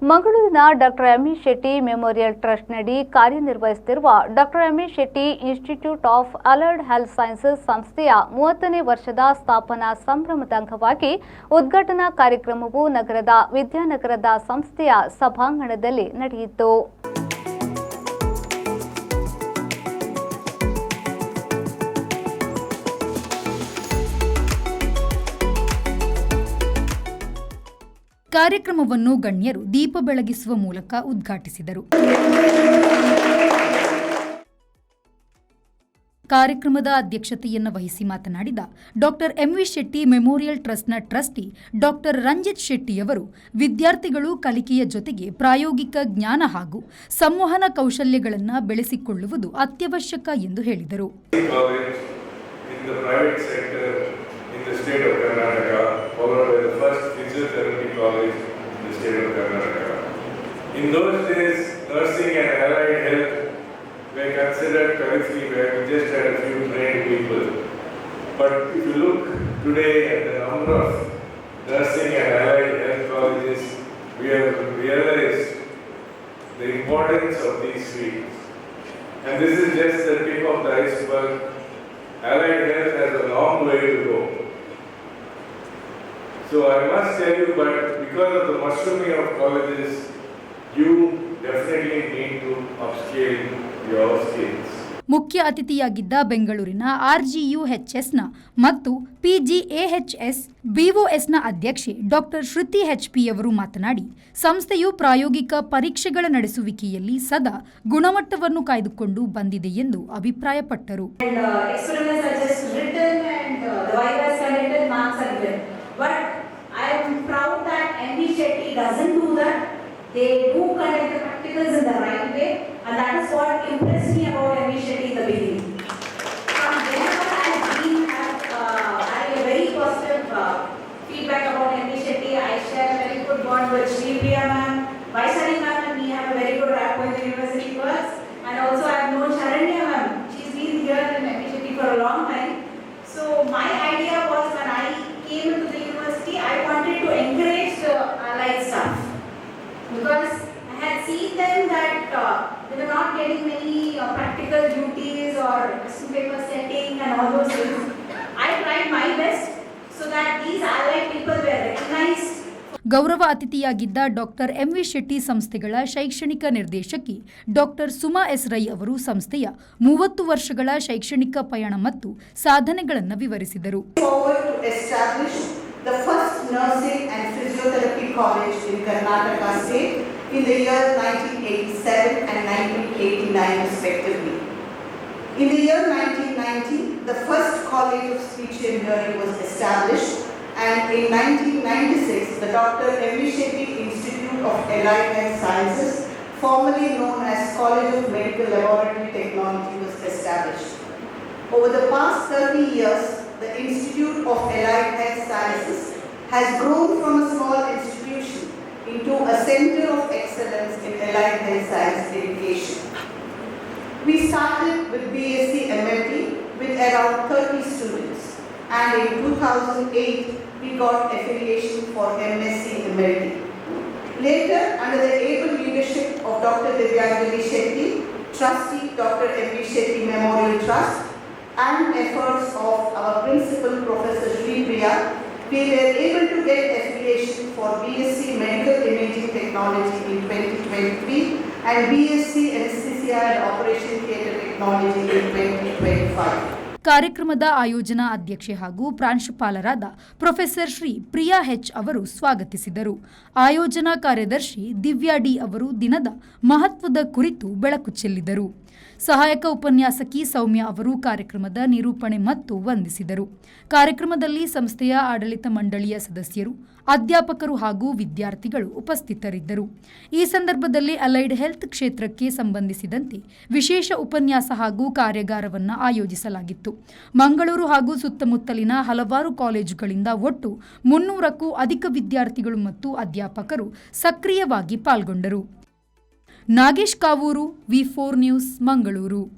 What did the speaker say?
ಮಂಗಳೂರಿನ doctor M E Shetty memorial ಟ್ರಸ್ಟ್ನಡಿ ಕಾರ್ಯನಿರ್ವಹಿಸುತ್ತಿರುವ doctor M E Shetty institute of allied health sciences ಸಂಸ್ಥೆಯ 30ನೇ ವರ್ಷದ ಸ್ಥಾಪನಾ ಸಂಭ್ರಮದ ಅಂಗವಾಗಿ ಉದ್ಘಾಟನಾ ಕಾರ್ಯಕ್ರಮವು ನಗರದ ವಿದ್ಯಾನಗರದ ಸಂಸ್ಥೆಯ ಸಭಾಂಗಣದಲ್ಲಿ ನಡೆಯಿತು. ಕಾರ್ಯಕ್ರಮವನ್ನು ಗಣ್ಯರು ದೀಪ ಬೆಳಗಿಸುವ ಮೂಲಕ ಉದ್ಘಾಟಿಸಿದರು. ಕಾರ್ಯಕ್ರಮದ ಅಧ್ಯಕ್ಷತೆಯನ್ನು ವಹಿಸಿ ಮಾತನಾಡಿದ ಡಾಕ್ಟರ್ ಎಂವಿ ಶೆಟ್ಟಿ ಮೆಮೋರಿಯಲ್ ಟ್ರಸ್ಟ್ನ ಟ್ರಸ್ಟಿ ಡಾಕ್ಟರ್ ರಂಜಿತ್ ಶೆಟ್ಟಿಯವರು ವಿದ್ಯಾರ್ಥಿಗಳು ಕಲಿಕೆಯ ಜೊತೆಗೆ ಪ್ರಾಯೋಗಿಕ ಜ್ಞಾನ ಹಾಗೂ ಸಂವಹನ ಕೌಶಲ್ಯಗಳನ್ನು ಬೆಳೆಸಿಕೊಳ್ಳುವುದು ಅತ್ಯವಶ್ಯಕ ಎಂದು ಹೇಳಿದರು. In the state of Karnataka, followed by the first physiotherapy college in the state of Karnataka. In those days, nursing and allied health were considered periphery, where we just had a few trained people. But if you look today at the number of nursing and allied health colleges, we have realized the importance of these fields. And this is just the tip of the iceberg. Allied health has a long way to go. So I must tell you, but because of the mushrooming of colleges, you definitely need to upscale your skills. ಮುಖ್ಯ ಅತಿಥಿಯಾಗಿದ್ದ ಬೆಂಗಳೂರಿನ RGUHSನ ಮತ್ತು PGAHS BOSನ ಅಧ್ಯಕ್ಷೆ doctor ಶ್ರುತಿ HP ಅವರು ಮಾತನಾಡಿ, ಸಂಸ್ಥೆಯು ಪ್ರಾಯೋಗಿಕ ಪರೀಕ್ಷೆಗಳ ನಡೆಸುವಿಕೆಯಲ್ಲಿ ಸದಾ ಗುಣಮಟ್ಟವನ್ನು ಕಾಯ್ದುಕೊಂಡು ಬಂದಿದೆ ಎಂದು ಅಭಿಪ್ರಾಯಪಟ್ಟರು. They do conduct the practicals in the right way, and that is what impressed me about ME Shetty in the beginning. From whenever I had a very positive feedback about ME Shetty. I share a very good bond with Shri Priya ma'am, Vaisali ma'am, and we have a very good rapport in the university works. And also I have known Sharanya ma'am. She's been here in ME Shetty for a long time. So my idea was, when I came into the university, I wanted to encourage the allied staff. Because I had seen them that they were not getting many practical duties or question paper setting and all those things. I tried my best so that these allied people were recognized. ಗೌರವ ಅತಿಥಿಯಾಗಿದ್ದ doctor MV Shetty ಸಂಸ್ಥೆಗಳ ಶೈಕ್ಷಣಿಕ ನಿರ್ದೇಶಕಿ doctor Suma S Rai ಅವರು ಸಂಸ್ಥೆಯ 30 ವರ್ಷಗಳ ಶೈಕ್ಷಣಿಕ ಪಯಣ ಮತ್ತು ಸಾಧನೆಗಳನ್ನು ವಿವರಿಸಿದರು. The first nursing and physiotherapy college in Karnataka state in the year 1987 and 1989 respectively. In the year 1990, the first college of speech and hearing was established, and in 1996, the Dr. M.V. Shetty Institute of Allied Health Sciences, formerly known as College of Medical Laboratory Technology, was established. Over the past 30 years, the Institute of Allied Health Sciences has grown from a small institution into a center of excellence in allied health science education. We started with BSc MLT with around 30 students, and in 2008 we got affiliation for MSc MLT. Later, under the able leadership of Dr. Divyanjali Shetty, trustee Dr. M.V. Shetty Memorial Trust, and efforts of our principal Professor Shri Priya, we were able to get affiliation for BSc Medical Imaging Technology in 2023 and BSc Anesthesia and Operation Theatre Technology in 2025. ಕಾರ್ಯಕ್ರಮದ ಆಯೋಜನಾ ಅಧ್ಯಕ್ಷೆ ಹಾಗೂ ಪ್ರಾಂಶುಪಾಲರಾದ professor Shri Priya ಹೆಚ್ ಅವರು ಸ್ವಾಗತಿಸಿದರು. ಆಯೋಜನಾ ಕಾರ್ಯದರ್ಶಿ Divya D ಅವರು ದಿನದ ಮಹತ್ವದ ಕುರಿತು ಬೆಳಕು ಚೆಲ್ಲಿದರು. ಸಹಾಯಕ ಉಪನ್ಯಾಸಕಿ ಸೌಮ್ಯ ಅವರು ಕಾರ್ಯಕ್ರಮದ ನಿರೂಪಣೆ ಮತ್ತು ವಂದಿಸಿದರು. ಕಾರ್ಯಕ್ರಮದಲ್ಲಿ ಸಂಸ್ಥೆಯ ಆಡಳಿತ ಮಂಡಳಿಯ ಸದಸ್ಯರು, ಅಧ್ಯಾಪಕರು ಹಾಗೂ ವಿದ್ಯಾರ್ಥಿಗಳು ಉಪಸ್ಥಿತರಿದ್ದರು. ಈ ಸಂದರ್ಭದಲ್ಲಿ ಅಲೈಡ್ ಹೆಲ್ತ್ ಕ್ಷೇತ್ರಕ್ಕೆ ಸಂಬಂಧಿಸಿದಂತೆ ವಿಶೇಷ ಉಪನ್ಯಾಸ ಹಾಗೂ ಕಾರ್ಯಾಗಾರವನ್ನು ಆಯೋಜಿಸಲಾಗಿತ್ತು. ಮಂಗಳೂರು ಹಾಗೂ ಸುತ್ತಮುತ್ತಲಿನ ಹಲವಾರು ಕಾಲೇಜುಗಳಿಂದ ಒಟ್ಟು 300ಕ್ಕೂ ಅಧಿಕ ವಿದ್ಯಾರ್ಥಿಗಳು ಮತ್ತು ಅಧ್ಯಾಪಕರು ಸಕ್ರಿಯವಾಗಿ ಪಾಲ್ಗೊಂಡರು. Nagesh Kavoor, V4 news, Mangaluru.